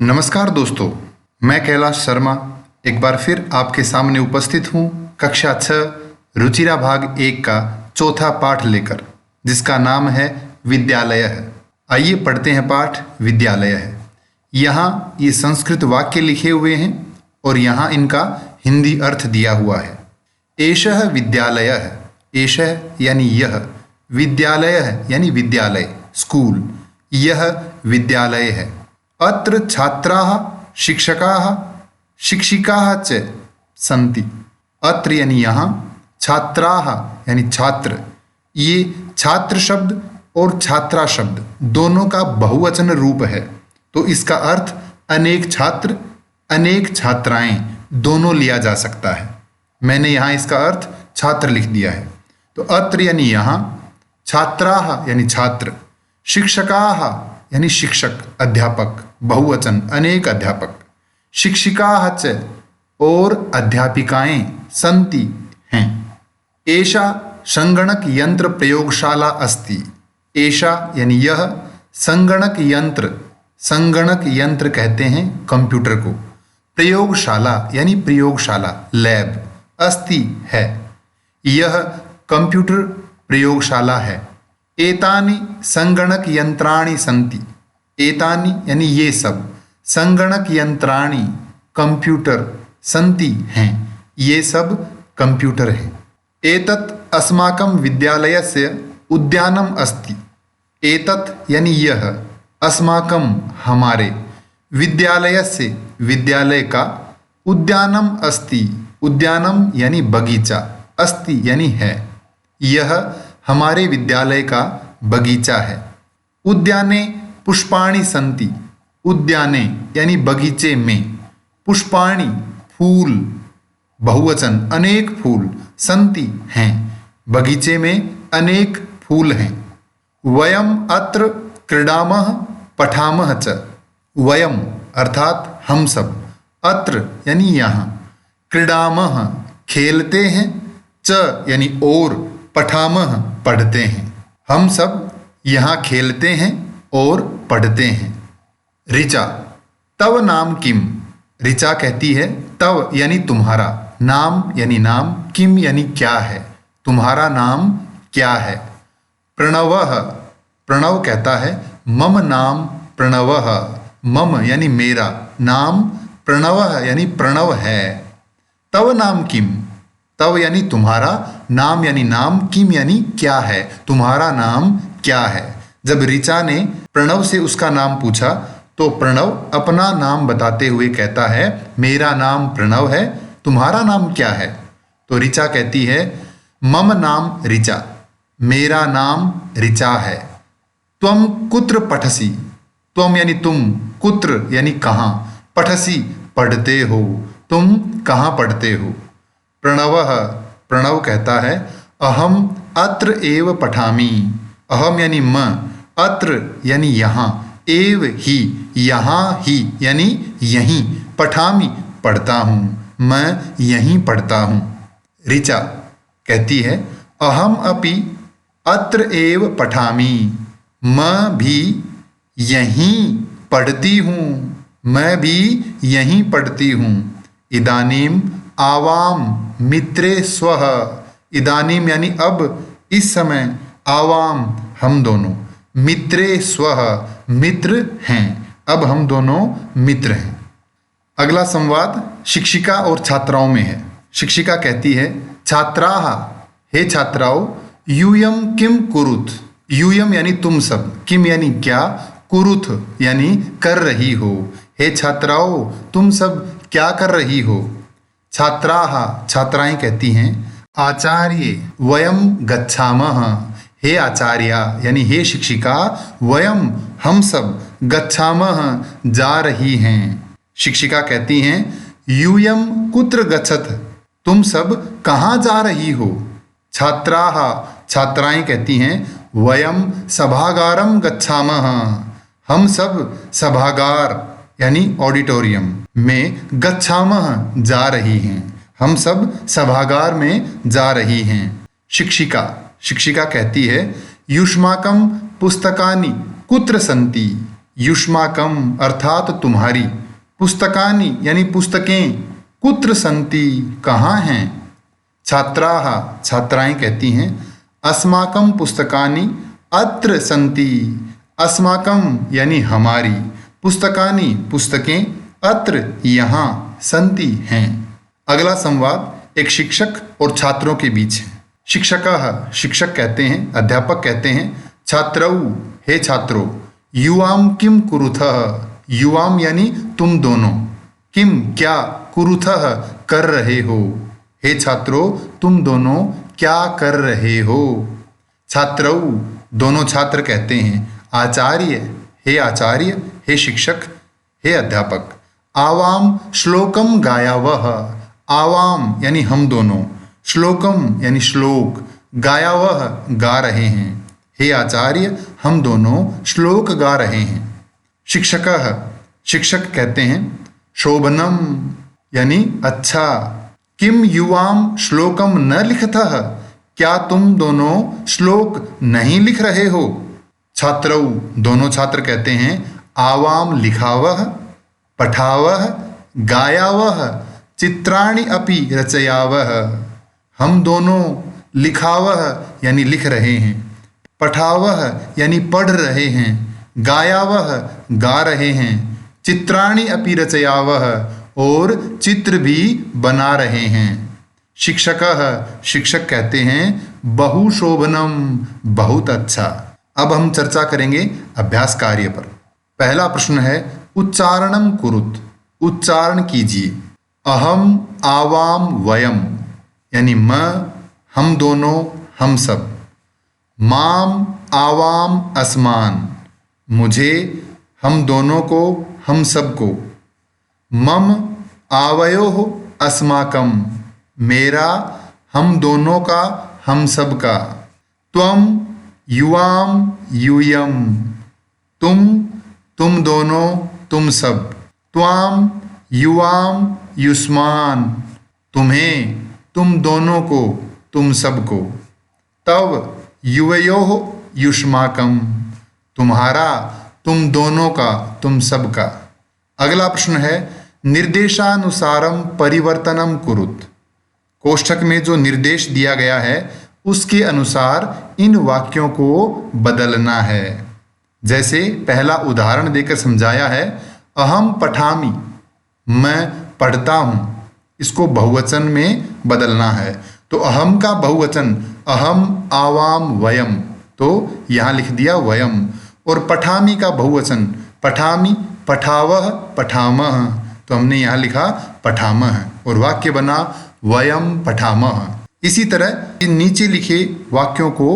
नमस्कार दोस्तों, मैं कैलाश शर्मा एक बार फिर आपके सामने उपस्थित हूँ कक्षा 6 रुचिरा भाग 1 का चौथा पाठ लेकर, जिसका नाम है विद्यालय है। आइए पढ़ते हैं पाठ विद्यालय है। यहाँ ये संस्कृत वाक्य लिखे हुए हैं और यहाँ इनका हिंदी अर्थ दिया हुआ है। एषः विद्यालय है, एषः यानी यह, विद्यालय है यानी विद्यालय स्कूल, यह विद्यालय है। अत्र छात्राः शिक्षकाः शिक्षिकाः च सन्ति। अत्र यानी यहाँ, छात्राः यानी छात्र, ये छात्र शब्द और छात्रा शब्द दोनों का बहुवचन रूप है, तो इसका अर्थ अनेक छात्र अनेक छात्राएं दोनों लिया जा सकता है। मैंने यहाँ इसका अर्थ छात्र लिख दिया है। तो अत्र यानी यहाँ, छात्राः यानी छात्र, शिक्षकाः यानी शिक्षक अध्यापक बहुवचन अनेक अध्यापक, शिक्षिकाः च और अध्यापिकाएं सन्ति हैं। एषा संगणक यंत्र प्रयोगशाला अस्ति। एषा यानी यह, संगणक यंत्र, संगणक यंत्र कहते हैं कंप्यूटर को, प्रयोगशाला यानी प्रयोगशाला लैब, अस्ति है, यह कंप्यूटर प्रयोगशाला है। एतानि संगणक यंत्राणि सन्ति। एतानि यानी ये सब, संगणक यंत्राणि कंप्यूटर, सन्ति हैं, ये सब कंप्यूटर हैं। एतत् अस्माकं विद्यालयस्य उद्यानम् अस्ति। एतत् यानी यह, अस्माकं हमारे, विद्यालयस्य विद्यालय का, उद्यानम् अस्ति, उद्यानम यानी बगीचा, अस्ति यानी है, यह हमारे विद्यालय का बगीचा है। उद्याने पुष्पाणि सन्ति। उद्याने यानी बगीचे में, पुष्पाणि फूल, बहुवचन अनेक फूल, सन्ति हैं, बगीचे में अनेक फूल हैं। वयम् अत्र क्रीडामः पठामः च। वयम अर्थात हम सब, अत्र यानी यहाँ, क्रीडामः खेलते हैं, च यानी और, पठामः पढ़ते हैं, हम सब यहाँ खेलते हैं और पढ़ते हैं। ऋचा, तव नाम किम। ऋचा कहती है तव यानी तुम्हारा, नाम यानी नाम, किम यानी क्या है, तुम्हारा नाम क्या है। प्रणवः, प्रणव कहता है मम नाम प्रणवः, मम यानी मेरा, नाम प्रणवः यानी प्रणव है। तव नाम किम, तव यानी तुम्हारा, नाम यानी नाम, किम यानी क्या है, तुम्हारा नाम क्या है। जब ऋचा ने प्रणव से उसका नाम पूछा तो प्रणव अपना नाम बताते हुए कहता है मेरा नाम प्रणव है, तुम्हारा नाम क्या है। तो ऋचा कहती है मम नाम ऋचा, मेरा नाम ऋचा है। त्वम कुत्र पठसि। त्वम यानी तुम, कुत्र यानी कहाँ, पठसि पढ़ते हो, तुम कहाँ पढ़ते हो। प्रणवः, प्रणव कहता है अहम अत्र एव पठामि। अहम यानी मैं, अत्र यानी यहाँ, एव ही यहाँ ही यानी यहीं, पठामि पढ़ता हूँ, मैं यहीं पढ़ता हूँ। ऋचा कहती है अहम अपि अत्र एव पठामि। मैं भी यहीं पढ़ती हूँ, मैं भी यहीं पढ़ती हूँ। इदानीम आवाम मित्रे स्वः। इदानीम यानी अब, इस समय, आवाम हम दोनों, मित्रे स्वः मित्र हैं, अब हम दोनों मित्र हैं। अगला संवाद शिक्षिका और छात्राओं में है। शिक्षिका कहती है छात्राः, हे छात्राओं, यूयम किम कुरुत। यूयम यानी तुम सब, किम यानी क्या, कुरुथ यानी कर रही हो। हे छात्राओं, तुम सब क्या कर रही हो। छात्राः, छात्राएं कहती हैं आचार्य वयम गच्छामः। हे आचार्या यानी हे शिक्षिका, वयम हम सब, गच्छामः जा रही हैं। शिक्षिका कहती हैं यूयम कुत्र गच्छत। तुम सब कहाँ जा रही हो। छात्राः, छात्राएं कहती हैं वयम सभागारम गच्छामः। हम सब सभागार यानी ऑडिटोरियम में, गच्छामः जा रही हैं, हम सब सभागार में जा रही हैं। शिक्षिका, शिक्षिका कहती है युष्माकं पुस्तकानि कुत्र सन्ति। युष्माकम अर्थात तुम्हारी, पुस्तकानि यानी पुस्तकें, कुत्र सन्ति कहाँ हैं, छात्राः छात्राएं कहती हैं, अस्माकं पुस्तकानि अत्र सन्ति, अस्माकं यानी हमारी, पुस्तकानि पुस्तकें, अत्र यहाँ, सन्ति हैं। अगला संवाद एक शिक्षक और छात्रों के बीच है। शिक्षकः शिक्षक कहते हैं, अध्यापक कहते हैं, छात्रौ हे छात्रों, युवाम किम कुरुथः, युवाम यानी तुम दोनों, किम क्या, कुरुथः कर रहे हो, हे छात्रों तुम दोनों क्या कर रहे हो। छात्रौ दोनों छात्र कहते हैं, आचार्य हे आचार्य, हे शिक्षक, हे अध्यापक, आवाम श्लोकम गायावह, आवाम यानी हम दोनों, श्लोकम यानी श्लोक, गायावह गा रहे हैं, हे आचार्य हम दोनों श्लोक गा रहे हैं। शिक्षकः शिक्षक कहते हैं, शोभनम यानी अच्छा, किम युवाम श्लोकम न लिखतः, क्या तुम दोनों श्लोक नहीं लिख रहे हो। छात्रौ दोनों छात्र कहते हैं, आवाम लिखावह, पठावह, गायावह, चित्राणि अपि रचयावह, हम दोनों लिखावह यानी लिख रहे हैं, पठावह यानी पढ़ रहे हैं, गायावह गा रहे हैं, चित्राणि अपि रचयावह और चित्र भी बना रहे हैं। शिक्षकः शिक्षक कहते हैं, बहुशोभनम बहुत अच्छा। अब हम चर्चा करेंगे अभ्यास कार्य पर। पहला प्रश्न है, उच्चारणम कुरुत, उच्चारण कीजिए। अहम आवाम वयम यानी मैं, हम दोनों, हम सब। माम आवाम अस्मान, मुझे, हम दोनों को, हम सबको। मम आवयोः अस्माकम, मेरा, हम दोनों का, हम सब का। त्वम युवाम यूयम, तुम दोनों, तुम सब। त्वाम युवाम युष्मान, तुम्हें, तुम दोनों को, तुम सबको। तव युवयोः युष्माकम, तुम्हारा, तुम दोनों का, तुम सबका। अगला प्रश्न है, निर्देशानुसारम परिवर्तनम कुरुत। कोष्ठक में जो निर्देश दिया गया है उसके अनुसार इन वाक्यों को बदलना है। जैसे पहला उदाहरण देकर समझाया है, अहम पठामि, मैं पढ़ता हूँ, इसको बहुवचन में बदलना है। तो अहम का बहुवचन अहम आवाम वयम, तो यहाँ लिख दिया वयम। और पठामि का बहुवचन पठामि, पठावह, पठामह, तो हमने यहाँ लिखा पठामह और वाक्य बना वयम पठामह। इसी तरह इन नीचे लिखे वाक्यों को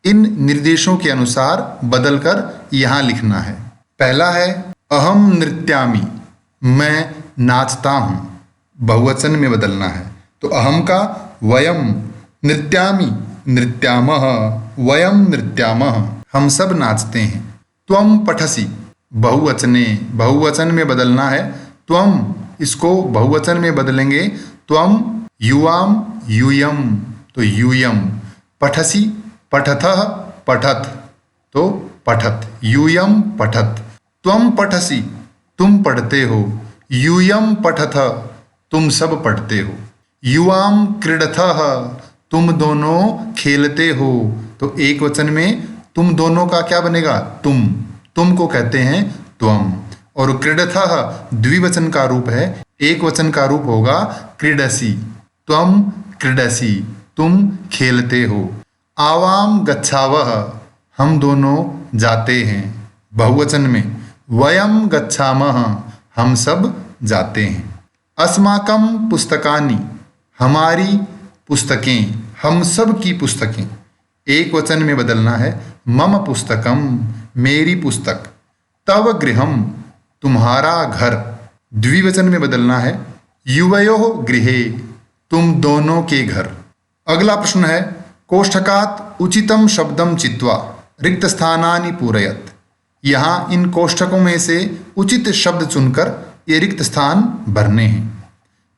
इन निर्देशों के अनुसार बदलकर यहाँ लिखना है। पहला है, अहम नृत्यामि, मैं नाचता हूँ, बहुवचन में बदलना है। तो अहम का वयम, नृत्यामि नृत्यामः, वयम नृत्यामः, हम सब नाचते हैं। त्वम पठसि, बहुवचने, बहुवचन में बदलना है। त्वम, इसको बहुवचन में बदलेंगे, त्वम युवाम यूयम, तो यूयम। पठसि पठतः, पठत, तो पठत, यूयम पठत। त्वम पठसि, तुम पढ़ते हो। यूयम पठथ, तुम सब पढ़ते हो। युवाम क्रीडथः, तुम दोनों खेलते हो। तो एक वचन में तुम दोनों का क्या बनेगा, तुम को कहते हैं त्वम। और क्रीडथः द्विवचन का रूप है, एक वचन का रूप होगा क्रीडसि, त्वम क्रीडसि, तुम खेलते हो। आवाम गच्छावः, हम दोनों जाते हैं, बहुवचन में। वयम गच्छामः, हम सब जाते हैं। अस्माकं पुस्तकानि, हमारी पुस्तकें, हम सब की पुस्तकें, एक वचन में बदलना है। मम पुस्तकम, मेरी पुस्तक। तव गृहम, तुम्हारा घर, द्विवचन में बदलना है। युवयोः गृहे, तुम दोनों के घर। अगला प्रश्न है, कोष्ठकात उचितम शब्दम चित्वा रिक्त स्थानानि पूरयत। यहाँ इन कोष्ठकों में से उचित शब्द चुनकर ये रिक्त स्थान भरने हैं।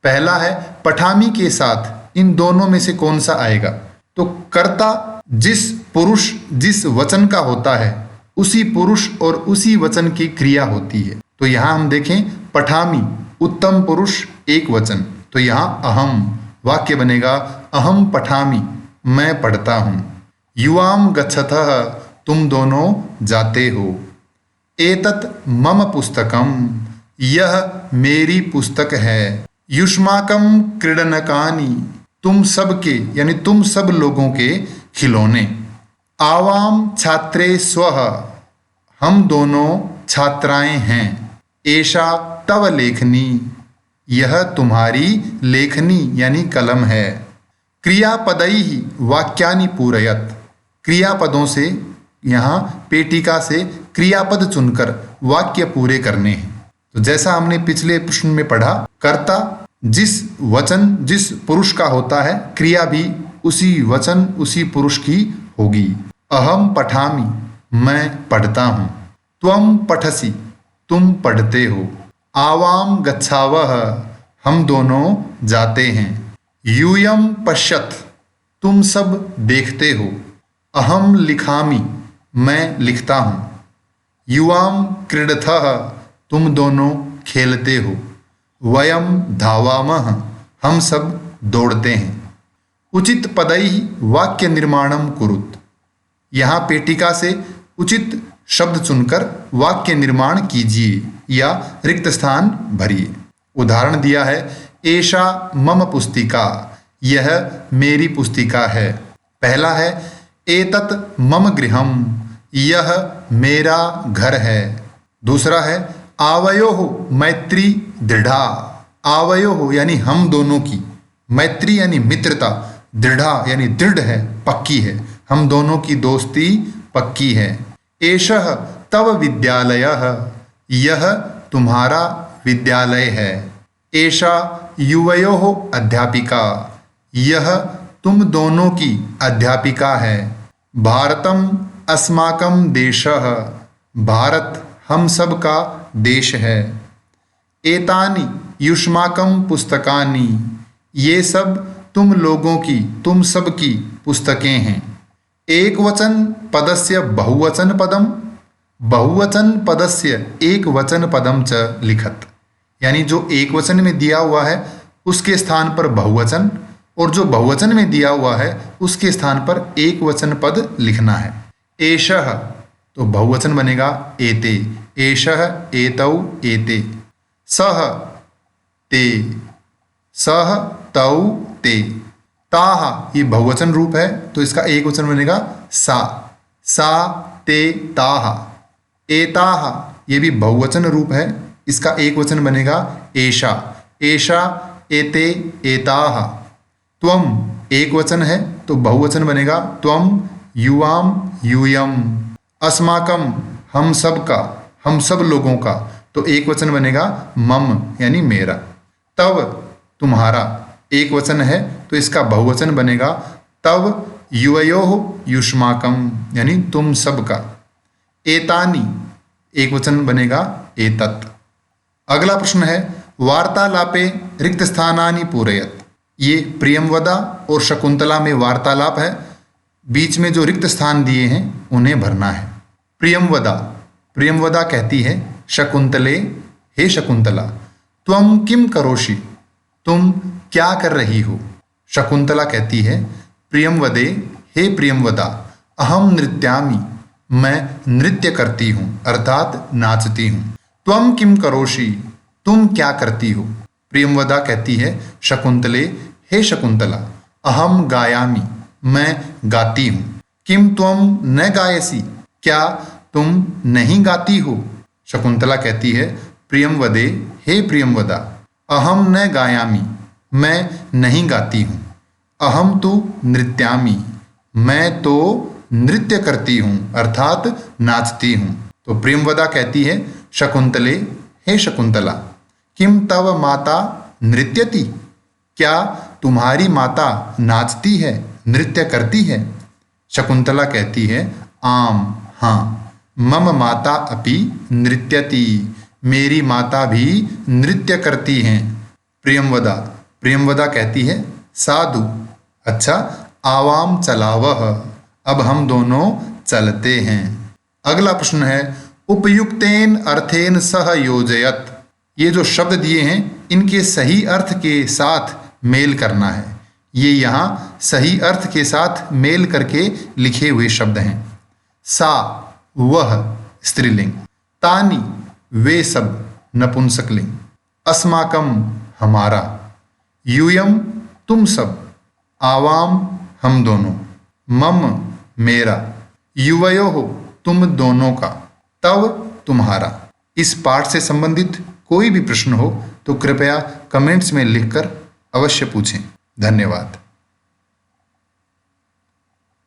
पहला है, पठामी के साथ इन दोनों में से कौन सा आएगा। तो कर्ता जिस पुरुष जिस वचन का होता है उसी पुरुष और उसी वचन की क्रिया होती है। तो यहाँ हम देखें पठामी उत्तम पुरुष एक वचन, तो यहाँ अहम वाक्य बनेगा अहम पठामी मैं पढ़ता हूँ। युवाम गच्छतः तुम दोनों जाते हो। एतत् मम पुस्तकम यह मेरी पुस्तक है। युष्माकम क्रीडनकानि तुम सब के यानी तुम सब लोगों के खिलौने। आवाम छात्रे स्वः हम दोनों छात्राएं हैं। एषा तव लेखनी यह तुम्हारी लेखनी यानी कलम है। क्रियापदैहि वाक्यानि पूरयत क्रियापदों से यहाँ पेटिका से क्रियापद चुनकर वाक्य पूरे करने हैं। तो जैसा हमने पिछले प्रश्न में पढ़ा, कर्ता जिस वचन जिस पुरुष का होता है, क्रिया भी उसी वचन उसी पुरुष की होगी। अहम पठामि मैं पढ़ता हूँ। त्वम पठसि तुम पढ़ते हो। आवाम गच्छावः हम दोनों जाते हैं। यूयम पश्यत तुम सब देखते हो। अहम लिखामि मैं लिखता हूँ। युवाम क्रीडथः तुम दोनों खेलते हो। वयम धावामः हम सब दौड़ते हैं। उचित पदैहि वाक्य निर्माणम कुरुत यहाँ पेटिका से उचित शब्द चुनकर वाक्य निर्माण कीजिए या रिक्त स्थान भरिए। उदाहरण दिया है एषा मम पुस्तिका यह मेरी पुस्तिका है। पहला है एतत् मम गृहम यह मेरा घर है। दूसरा है आवयोः मैत्री दृढ़ा आवयोः यानी हम दोनों की, मैत्री यानी मित्रता, दृढ़ा यानी दृढ़ है पक्की है, हम दोनों की दोस्ती पक्की है। एषः तव विद्यालयः यह तुम्हारा विद्यालय है। एषा युवयोः अध्यापिका यह तुम दोनों की अध्यापिका है। भारतम अस्माकं देशः भारत हम सब का देश है। एतानि युष्माकं पुस्तकानि ये सब तुम लोगों की तुम सब की पुस्तकें हैं। एक वचन पदस्य बहुवचन पदम बहुवचन पदस्य एक वचन पदम च लिखत यानी जो एक वचन में दिया हुआ है उसके स्थान पर बहुवचन और जो बहुवचन में दिया हुआ है उसके स्थान पर एक वचन पद लिखना है। एषः तो बहुवचन बनेगा एते। एषः एतौ एते। सः ते सः तौ ते। ताः ये बहुवचन रूप है तो इसका एक वचन बनेगा सा। सा ते ताः। एताः ये भी बहुवचन रूप है, इसका एक वचन बनेगा एषा। एषा एते एताः। त्वम एक वचन है तो बहुवचन बनेगा त्वम। युवाम यूयम। अस्माकम हम सब का हम सब लोगों का तो एक वचन बनेगा मम यानी मेरा। तव तुम्हारा एक वचन है तो इसका बहुवचन बनेगा तव युवयोः युष्माकम यानी तुम सब का। एतानि एक वचन बनेगा एतत्। अगला प्रश्न है वार्तालापे रिक्त स्थानानि पूरयत। ये प्रियमवदा और शकुंतला में वार्तालाप है, बीच में जो रिक्त स्थान दिए हैं उन्हें भरना है। प्रियमवदा प्रियमवदा कहती है शकुंतले हे शकुंतला त्वम किम करोषि तुम क्या कर रही हो। शकुंतला कहती है प्रियमवदे हे प्रियमवदा अहम नृत्यामि मैं नृत्य करती हूँ अर्थात नाचती हूँ। त्वम किम करोषि तुम क्या करती हो। प्रियमवदा कहती है शकुंतले हे शकुंतला अहम गायामि मैं गाती हूँ। किम त्वम न गायसी क्या तुम नहीं गाती हो। शकुंतला कहती है प्रियमवदे हे प्रियमवदा अहम न गायामि मैं नहीं गाती हूँ। अहम तु नृत्यामि मैं तो नृत्य करती हूँ अर्थात नाचती हूँ। तो प्रियमवदा कहती है शकुंतले हे शकुंतला किम तव माता नृत्यति क्या तुम्हारी माता नाचती है नृत्य करती है। शकुंतला कहती है आम हाँ मम माता अपि नृत्यति मेरी माता भी नृत्य करती हैं। प्रियमवदा कहती है साधु अच्छा आवाम चलावह अब हम दोनों चलते हैं। अगला प्रश्न है उपयुक्तेन अर्थेन सह योजयत। ये जो शब्द दिए हैं इनके सही अर्थ के साथ मेल करना है। ये यहाँ सही अर्थ के साथ मेल करके लिखे हुए शब्द हैं। सा वह स्त्रीलिंग, तानी वे सब नपुंसकलिंग, अस्माकं हमारा, यूयम तुम सब, आवाम हम दोनों, मम मेरा, युवयोः तुम दोनों का, तव तुम्हारा। इस पाठ से संबंधित कोई भी प्रश्न हो तो कृपया कमेंट्स में लिखकर अवश्य पूछें। धन्यवाद।